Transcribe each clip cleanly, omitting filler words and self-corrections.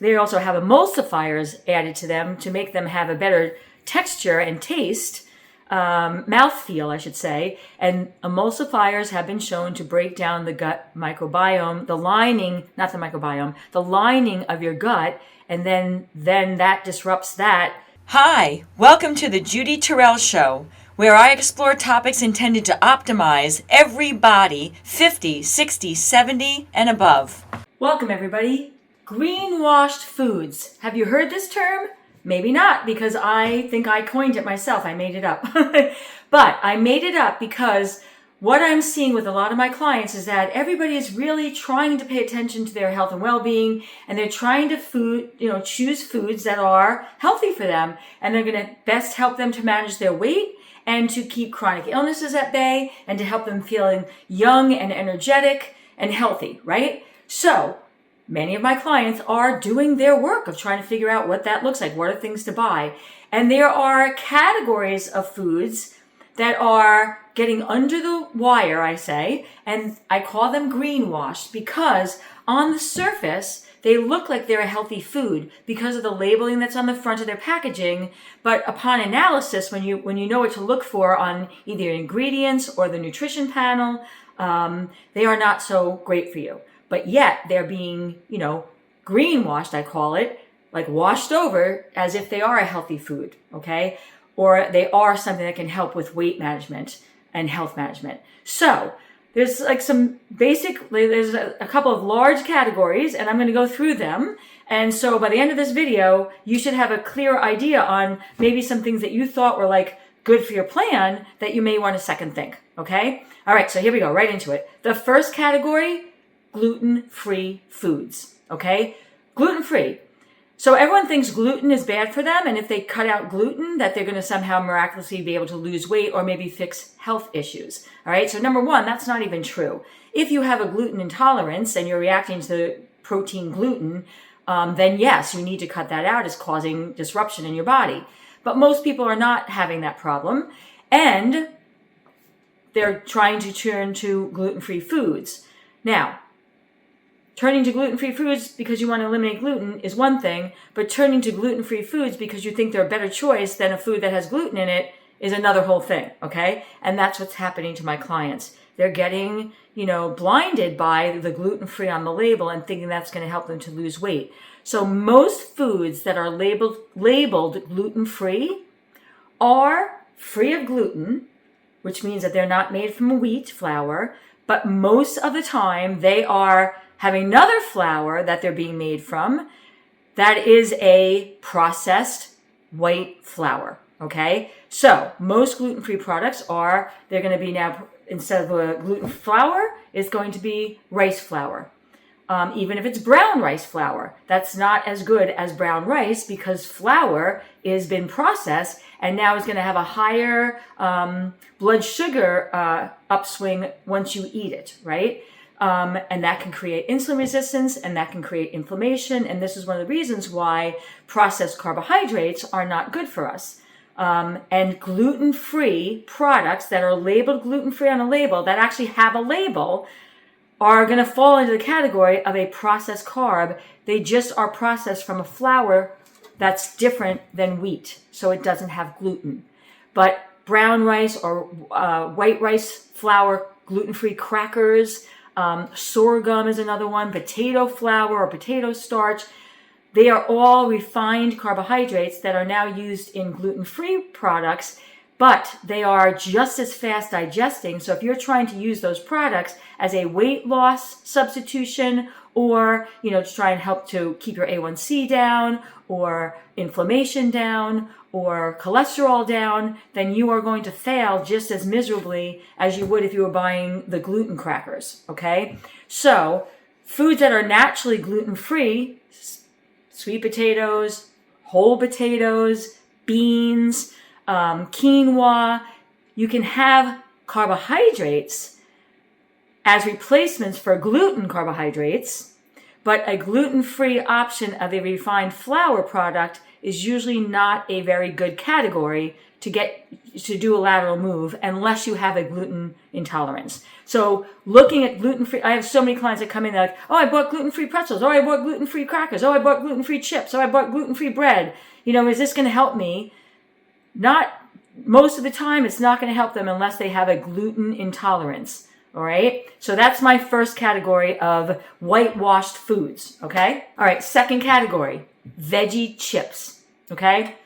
They also have emulsifiers added to them to make them have a better texture and taste, mouthfeel, I should say. And emulsifiers have been shown to break down the gut microbiome, the lining, not the microbiome, the lining of your gut, and then that disrupts that. Hi, welcome to the Judy Terrell Show, where I explore topics intended to optimize every body 50, 60, 70, and above. Welcome, everybody. Greenwashed foods. Have you heard this term? Maybe not, because I think I coined it myself. I made it up. But I made it up because what I'm seeing with a lot of my clients is that everybody is really trying to pay attention to their health and well-being, and they're trying to choose foods that are healthy for them, and they're going to best help them to manage their weight and to keep chronic illnesses at bay and to help them feeling young and energetic and healthy, right? So many of my clients are doing their work of trying to figure out what that looks like. What are things to buy? And there are categories of foods that are getting under the wire, I say, and I call them greenwashed because on the surface, they look like they're a healthy food because of the labeling that's on the front of their packaging. But upon analysis, when you know what to look for on either ingredients or the nutrition panel, they are not so great for you. But yet they're being, greenwashed, I call it, like washed over as if they are a healthy food, okay? Or they are something that can help with weight management and health management. So there's there's a couple of large categories, and I'm going to go through them. And so by the end of this video, you should have a clear idea on maybe some things that you thought were like good for your plan that you may want to second think, okay? All right, so here we go, right into it. The first category, gluten-free foods, okay? Gluten-free. So everyone thinks gluten is bad for them, and if they cut out gluten, that they're going to somehow miraculously be able to lose weight or maybe fix health issues, all right? So number one, that's not even true. If you have a gluten intolerance and you're reacting to protein gluten, then yes, you need to cut that out. It's causing disruption in your body. But most people are not having that problem, and they're trying to turn to gluten-free foods. Now, turning to gluten-free foods because you want to eliminate gluten is one thing, but turning to gluten-free foods because you think they're a better choice than a food that has gluten in it is another whole thing, okay? And that's what's happening to my clients. They're getting, blinded by the gluten-free on the label and thinking that's going to help them to lose weight. So most foods that are labeled gluten-free are free of gluten, which means that they're not made from wheat flour, but most of the time they are having another flour that they're being made from that is a processed white flour, okay? So most gluten-free products they're going to be now, instead of a gluten flour, it's going to be rice flour. Even if it's brown rice flour, that's not as good as brown rice because flour has been processed and now is going to have a higher blood sugar upswing once you eat it, right? And that can create insulin resistance and that can create inflammation. And this is one of the reasons why processed carbohydrates are not good for us. And gluten-free products that are labeled gluten-free on a label, that actually have a label, are going to fall into the category of a processed carb. They just are processed from a flour that's different than wheat, so it doesn't have gluten. But brown rice or white rice flour, gluten-free crackers, sorghum is another one, potato flour or potato starch. They are all refined carbohydrates that are now used in gluten-free products, but they are just as fast digesting. So if you're trying to use those products as a weight loss substitution or, to try and help to keep your A1C down or inflammation down or cholesterol down, then you are going to fail just as miserably as you would if you were buying the gluten crackers, okay? So foods that are naturally gluten-free, sweet potatoes, whole potatoes, beans, quinoa, you can have carbohydrates as replacements for gluten carbohydrates, but a gluten-free option of a refined flour product is usually not a very good category to do a lateral move unless you have a gluten intolerance. So looking at gluten-free, I have so many clients that come in, they're like, oh, I bought gluten-free pretzels. Oh, I bought gluten-free crackers. Oh, I bought gluten-free chips. Oh, I bought gluten-free bread. Is this going to help me? Not most of the time, it's not going to help them unless they have a gluten intolerance. All right. So that's my first category of whitewashed foods. Okay. All right. Second category, veggie chips. Okay.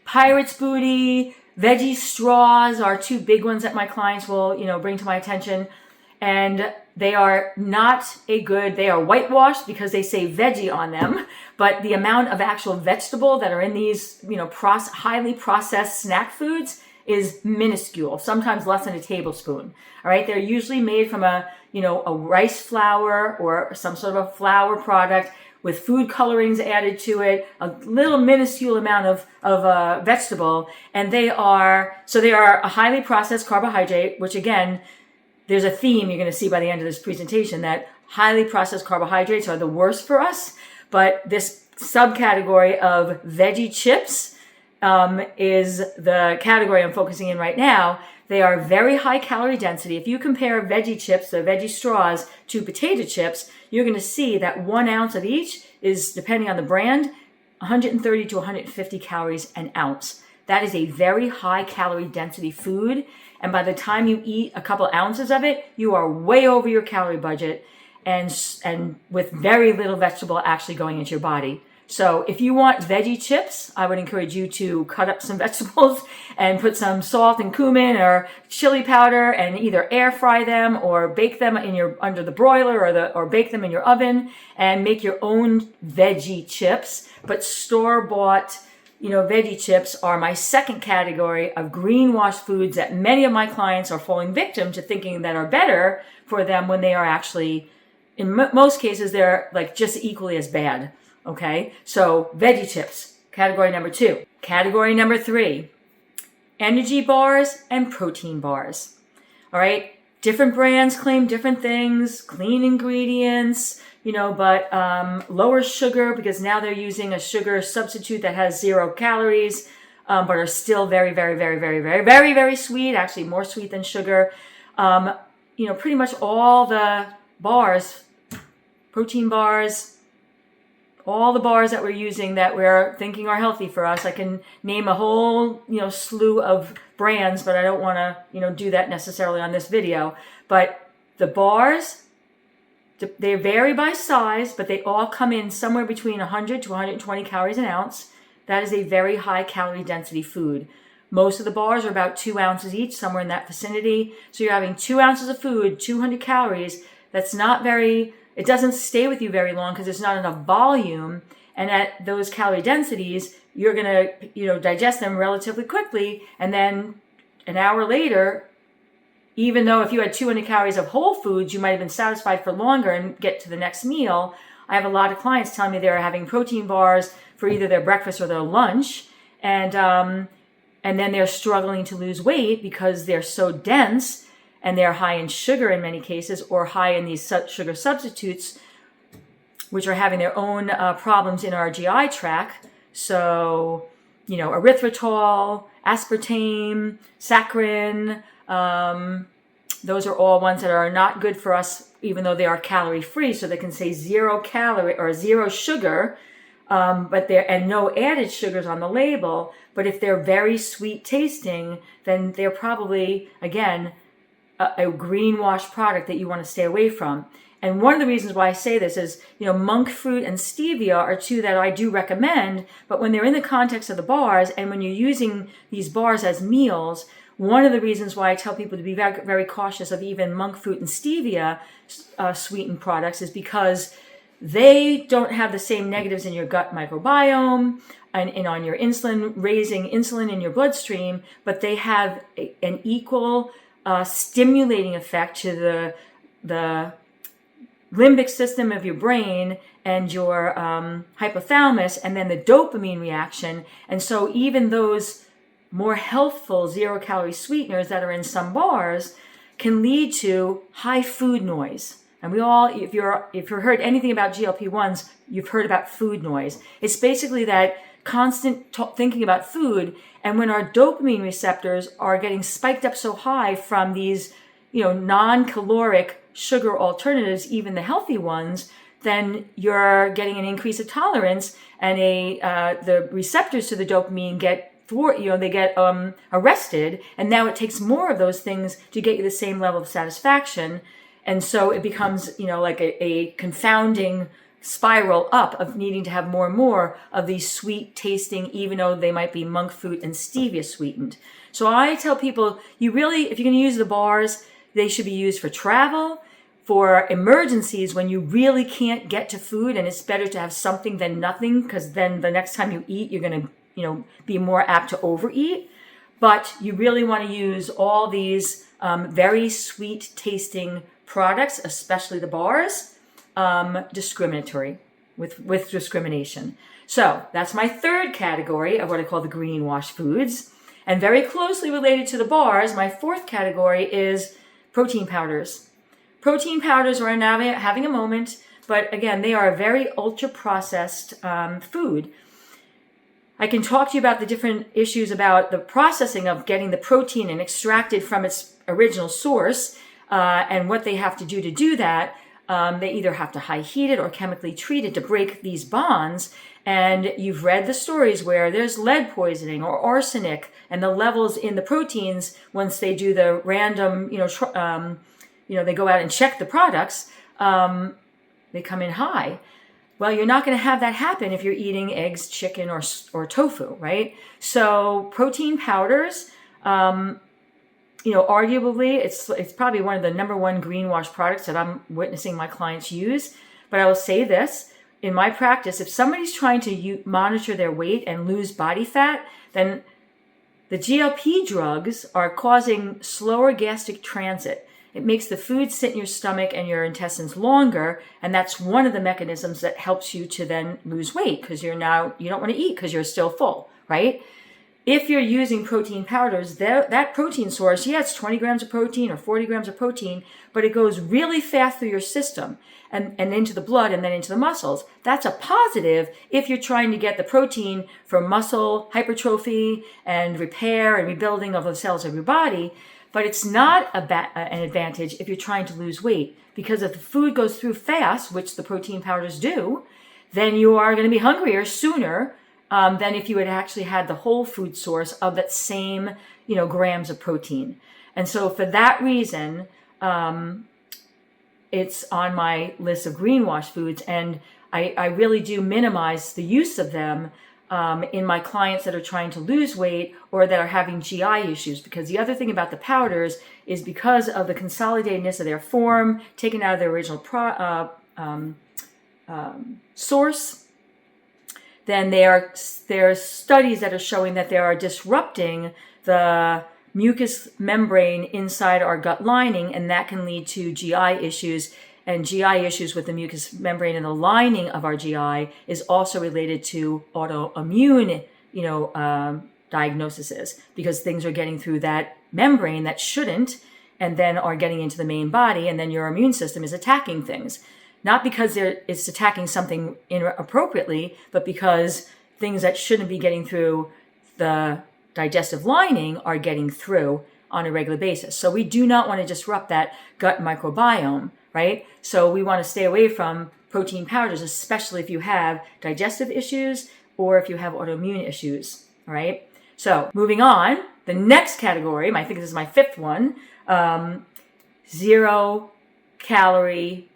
Pirate's booty, veggie straws are two big ones that my clients will, bring to my attention. And they are not they are whitewashed because they say veggie on them, but the amount of actual vegetable that are in these, highly processed snack foods is minuscule, sometimes less than a tablespoon. All right. They're usually made from a rice flour or some sort of a flour product with food colorings added to it, a little minuscule amount of vegetable. And they are a highly processed carbohydrate, which again, there's a theme you're going to see by the end of this presentation that highly processed carbohydrates are the worst for us. But this subcategory of veggie chips is the category I'm focusing in right now. They are very high calorie density. If you compare veggie chips, the veggie straws, to potato chips, you're going to see that 1 ounce of each is, depending on the brand, 130 to 150 calories an ounce. That is a very high calorie density food. And by the time you eat a couple ounces of it, you are way over your calorie budget and with very little vegetable actually going into your body. So if you want veggie chips, I would encourage you to cut up some vegetables and put some salt and cumin or chili powder and either air fry them or bake them under the broiler or bake them in your oven and make your own veggie chips. But store-bought, veggie chips are my second category of greenwashed foods that many of my clients are falling victim to thinking that are better for them when they are actually, in most cases, they're like just equally as bad. Okay, so veggie chips, category number 2. Category number 3, energy bars and protein bars. All right, different brands claim different things, clean ingredients, but lower sugar because now they're using a sugar substitute that has 0 calories, but are still very, very, very, very, very, very, very sweet, actually more sweet than sugar. Pretty much all the bars, protein bars, all the bars that we're using that we're thinking are healthy for us. I can name a whole, slew of brands, but I don't want to, do that necessarily on this video. But the bars, they vary by size, but they all come in somewhere between 100 to 120 calories an ounce. That is a very high calorie density food. Most of the bars are about 2 ounces each, somewhere in that vicinity. So you're having 2 ounces of food, 200 calories. That's not very... It doesn't stay with you very long because there's not enough volume. And at those calorie densities, you're going to, digest them relatively quickly. And then an hour later, even though if you had 200 calories of whole foods, you might have been satisfied for longer and get to the next meal. I have a lot of clients telling me they're having protein bars for either their breakfast or their lunch. And then they're struggling to lose weight because they're so dense. And they're high in sugar in many cases, or high in these sugar substitutes, which are having their own problems in our GI tract. So, erythritol, aspartame, saccharin, those are all ones that are not good for us, even though they are calorie free. So they can say 0 calorie or 0 sugar, and no added sugars on the label. But if they're very sweet tasting, then they're probably, again, a greenwash product that you want to stay away from. And one of the reasons why I say this is, monk fruit and stevia are 2 that I do recommend, but when they're in the context of the bars and when you're using these bars as meals, one of the reasons why I tell people to be very, very cautious of even monk fruit and stevia sweetened products is because they don't have the same negatives in your gut microbiome and on your insulin, raising insulin in your bloodstream, but they have an equal stimulating effect to the limbic system of your brain and your hypothalamus, and then the dopamine reaction. And so even those more healthful 0-calorie sweeteners that are in some bars can lead to high food noise. And we all, if you've heard anything about GLP-1s, you've heard about food noise. It's basically that constant thinking about food. And when our dopamine receptors are getting spiked up so high from these, non-caloric sugar alternatives, even the healthy ones, then you're getting an increase of tolerance, and the receptors to the dopamine get arrested, and now it takes more of those things to get you the same level of satisfaction. And so it becomes, like a confounding spiral up of needing to have more and more of these sweet tasting, even though they might be monk fruit and stevia sweetened. So I tell people, if you're going to use the bars, they should be used for travel, for emergencies when you really can't get to food, and it's better to have something than nothing, because then the next time you eat, you're going to, be more apt to overeat. But you really want to use all these very sweet tasting products, especially the bars, discrimination. So that's my third category of what I call the greenwash foods. And very closely related to the bars, my fourth category is protein powders. Protein powders are now having a moment, but again, they are a very ultra-processed food. I can talk to you about the different issues about the processing of getting the protein and extracted from its original source, and what they have to do that. They either have to high heat it or chemically treat it to break these bonds. And you've read the stories where there's lead poisoning or arsenic, and the levels in the proteins, once they do the random, they go out and check the products, they come in high. Well, you're not going to have that happen if you're eating eggs, chicken, or tofu, right? So protein powders, arguably, it's probably one of the number one greenwash products that I'm witnessing my clients use. But I will say this, in my practice, if somebody's trying to monitor their weight and lose body fat, then the GLP drugs are causing slower gastric transit. It makes the food sit in your stomach and your intestines longer, and that's one of the mechanisms that helps you to then lose weight, because you don't want to eat because you're still full, right? If you're using protein powders, that protein source, it's 20 grams of protein or 40 grams of protein, but it goes really fast through your system and into the blood and then into the muscles. That's a positive if you're trying to get the protein for muscle hypertrophy and repair and rebuilding of the cells of your body. But it's not an advantage if you're trying to lose weight, because if the food goes through fast, which the protein powders do, then you are going to be hungrier sooner than if you had actually had the whole food source of that same, grams of protein. And so for that reason, it's on my list of greenwash foods, and I really do minimize the use of them in my clients that are trying to lose weight or that are having GI issues. Because the other thing about the powders is, because of the consolidatedness of their form, taken out of their original source, then there are studies that are showing that they are disrupting the mucous membrane inside our gut lining, and that can lead to GI issues. And GI issues with the mucous membrane and the lining of our GI is also related to autoimmune, diagnoses, because things are getting through that membrane that shouldn't, and then are getting into the main body, and then your immune system is attacking things. Not because it's attacking something inappropriately, but because things that shouldn't be getting through the digestive lining are getting through on a regular basis. So we do not want to disrupt that gut microbiome, right? So we want to stay away from protein powders, especially if you have digestive issues or if you have autoimmune issues, all right? So moving on, the next category, I think this is my fifth one, 0-calorie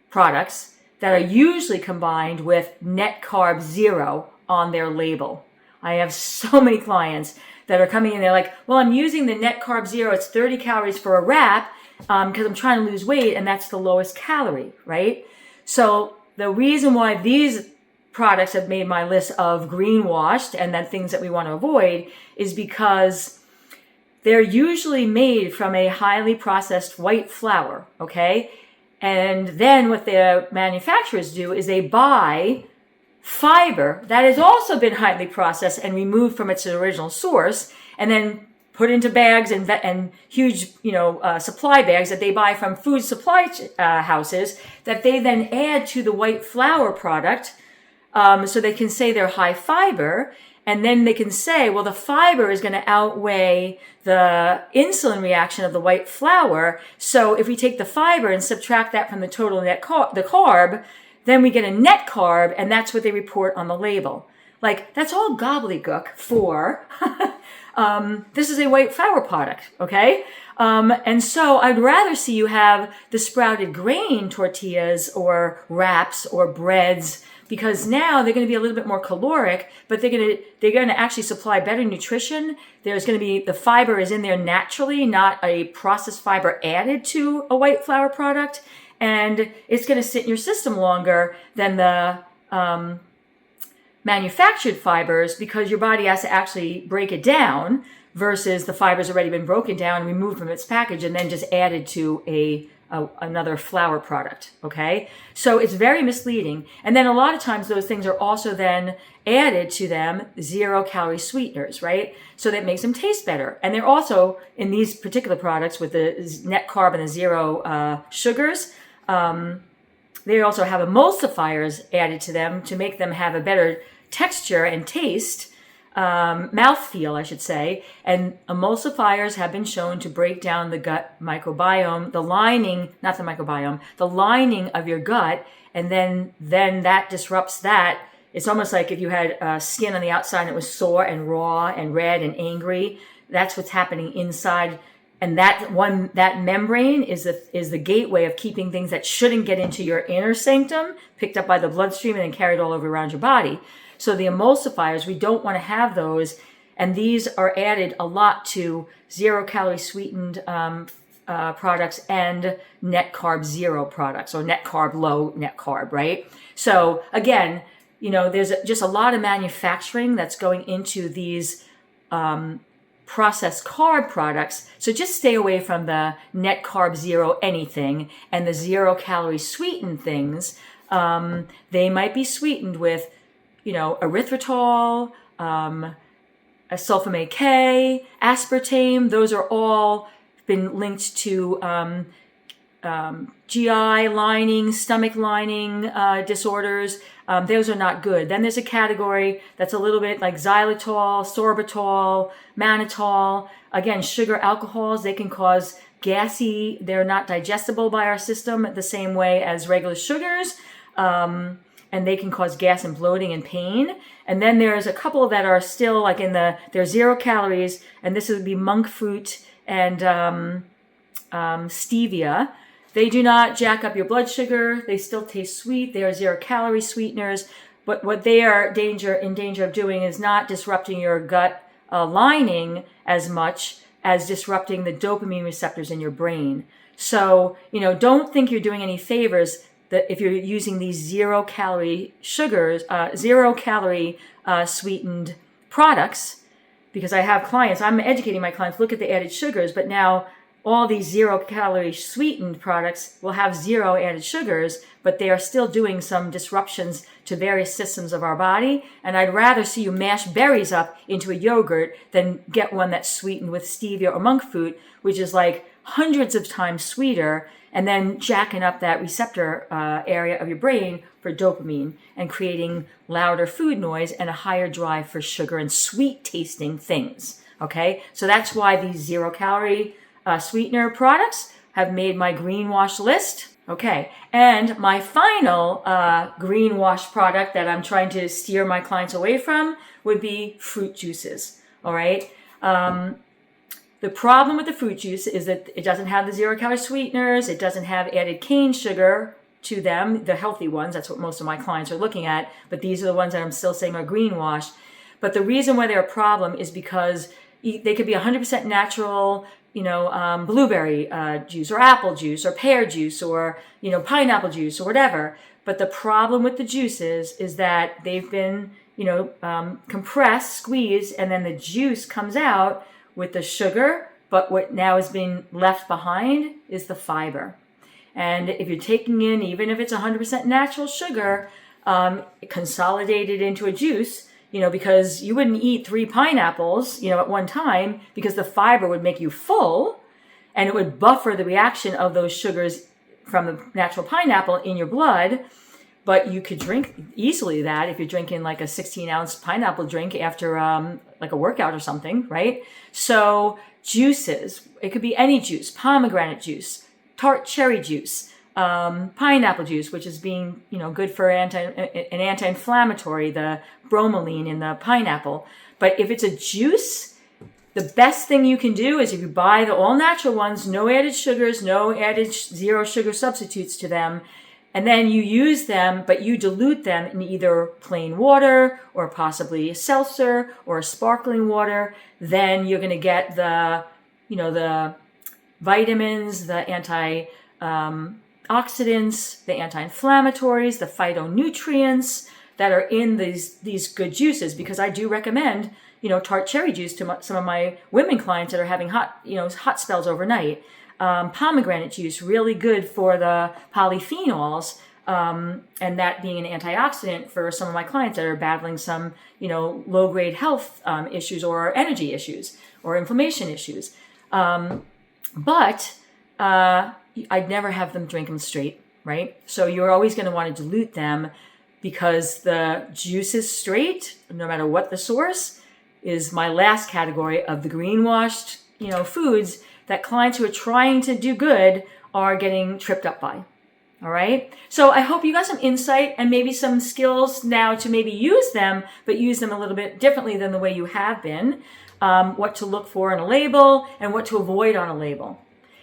products that are usually combined with net carb 0 on their label. I have so many clients that are coming in, they're like, well, I'm using the net carb 0, it's 30 calories for a wrap, because I'm trying to lose weight, and that's the lowest calorie, right? So the reason why these products have made my list of greenwashed and then things that we want to avoid is because they're usually made from a highly processed white flour, okay? And then what the manufacturers do is they buy fiber that has also been highly processed and removed from its original source, and then put into bags and huge, supply bags that they buy from food supply houses that they then add to the white flour product, so they can say they're high fiber. And then they can say, well, the fiber is going to outweigh the insulin reaction of the white flour. So if we take the fiber and subtract that from the total net the carb, then we get a net carb, and that's what they report on the label. Like, that's all gobbledygook for, this is a white flour product, okay? And so I'd rather see you have the sprouted grain tortillas or wraps or breads, because now they're going to be a little bit more caloric, but they're going to actually supply better nutrition. There's going to be, the fiber is in there naturally, not a processed fiber added to a white flour product. And it's going to sit in your system longer than the manufactured fibers, because your body has to actually break it down, versus the fiber's already been broken down, removed from its package, and then just added to another flour product, okay? So it's very misleading. And then a lot of times those things are also then added to them 0-calorie sweeteners, right? So that makes them taste better. And they're also, in these particular products with the net carb and the zero sugars, they also have emulsifiers added to them to make them have a better texture and taste, mouthfeel, I should say. And emulsifiers have been shown to break down the gut microbiome, the lining, not the microbiome, the lining of your gut, and then that disrupts that. It's almost like if you had skin on the outside and it was sore and raw and red and angry. That's what's happening inside. And that membrane is the gateway of keeping things that shouldn't get into your inner sanctum, picked up by the bloodstream and then carried all over around your body. So the emulsifiers, we don't want to have those. And these are added a lot to 0-calorie sweetened products and net carb zero products, or net carb low net carb, right? So again, there's just a lot of manufacturing that's going into these processed carb products. So just stay away from the net carb zero anything and the 0-calorie sweetened things. They might be sweetened with, erythritol, sulfamate K, aspartame. Those are all been linked to GI lining, stomach lining disorders. Those are not good. Then there's a category that's a little bit like xylitol, sorbitol, mannitol. Again, sugar alcohols, they can cause gassy. They're not digestible by our system the same way as regular sugars. And they can cause gas and bloating and pain. And then there's a couple that are still like they're 0 calories, and this would be monk fruit and stevia. They do not jack up your blood sugar. They still taste sweet. They are 0-calorie sweeteners. But what they are in danger of doing is not disrupting your gut lining as much as disrupting the dopamine receptors in your brain. So, don't think you're doing any favors that if you're using these 0-calorie sugars, 0-calorie sweetened products, because I have clients, I'm educating my clients, look at the added sugars, but now all these 0-calorie sweetened products will have 0 added sugars, but they are still doing some disruptions to various systems of our body. And I'd rather see you mash berries up into a yogurt than get one that's sweetened with stevia or monk fruit, which is like hundreds of times sweeter, and then jacking up that receptor area of your brain for dopamine and creating louder food noise and a higher drive for sugar and sweet tasting things. Okay, so that's why these 0-calorie sweetener products have made my greenwash list. Okay, and my final greenwash product that I'm trying to steer my clients away from would be fruit juices. All right. The problem with the fruit juice is that it doesn't have the 0-calorie sweeteners. It doesn't have added cane sugar to them, the healthy ones. That's what most of my clients are looking at. But these are the ones that I'm still saying are greenwashed. But the reason why they're a problem is because they could be 100% natural, blueberry juice or apple juice or pear juice or, pineapple juice or whatever. But the problem with the juices is that they've been, compressed, squeezed, and then the juice comes out with the sugar, but what now is being left behind is the fiber. And if you're taking in, even if it's 100% natural sugar, consolidated into a juice, because you wouldn't eat 3 pineapples, at one time, because the fiber would make you full and it would buffer the reaction of those sugars from the natural pineapple in your blood. But you could drink easily that if you're drinking like a 16-ounce pineapple drink after like a workout or something, right? So juices, it could be any juice, pomegranate juice, tart cherry juice, pineapple juice, which is being, good for an anti-inflammatory, the bromelain in the pineapple. But if it's a juice, the best thing you can do is if you buy the all-natural ones, no added sugars, no added zero sugar substitutes to them, and then you use them, but you dilute them in either plain water or possibly a seltzer or a sparkling water, then you're going to get the vitamins, the antioxidants, the anti-inflammatories, the phytonutrients that are in these good juices. Because I do recommend, tart cherry juice to some of my women clients that are having hot spells overnight. Pomegranate juice, really good for the polyphenols, and that being an antioxidant for some of my clients that are battling some, low-grade health issues or energy issues or inflammation issues. But I'd never have them drink them straight, right? So you're always going to want to dilute them, because the juices straight, no matter what the source, is my last category of the greenwashed, foods that clients who are trying to do good are getting tripped up by. All right. So I hope you got some insight and maybe some skills now to maybe use them, but use them a little bit differently than the way you have been. What to look for in a label and what to avoid on a label.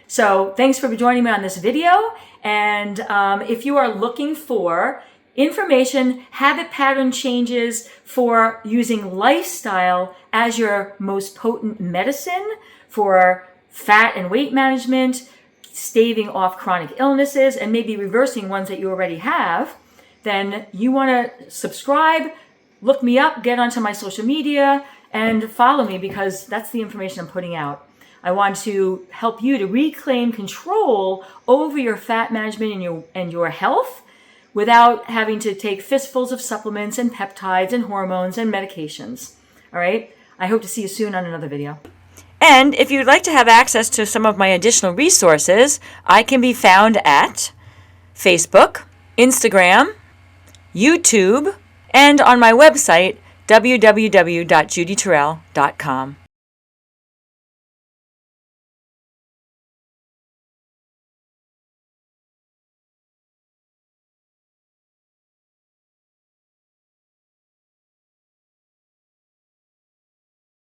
So thanks for joining me on this video. And if you are looking for information, habit pattern changes for using lifestyle as your most potent medicine for fat and weight management, staving off chronic illnesses, and maybe reversing ones that you already have, then you want to subscribe, look me up, get onto my social media, and follow me, because that's the information I'm putting out. I want to help you to reclaim control over your fat management and your health without having to take fistfuls of supplements and peptides and hormones and medications. All right? I hope to see you soon on another video. And if you'd like to have access to some of my additional resources, I can be found at Facebook, Instagram, YouTube, and on my website, www.judyterrell.com.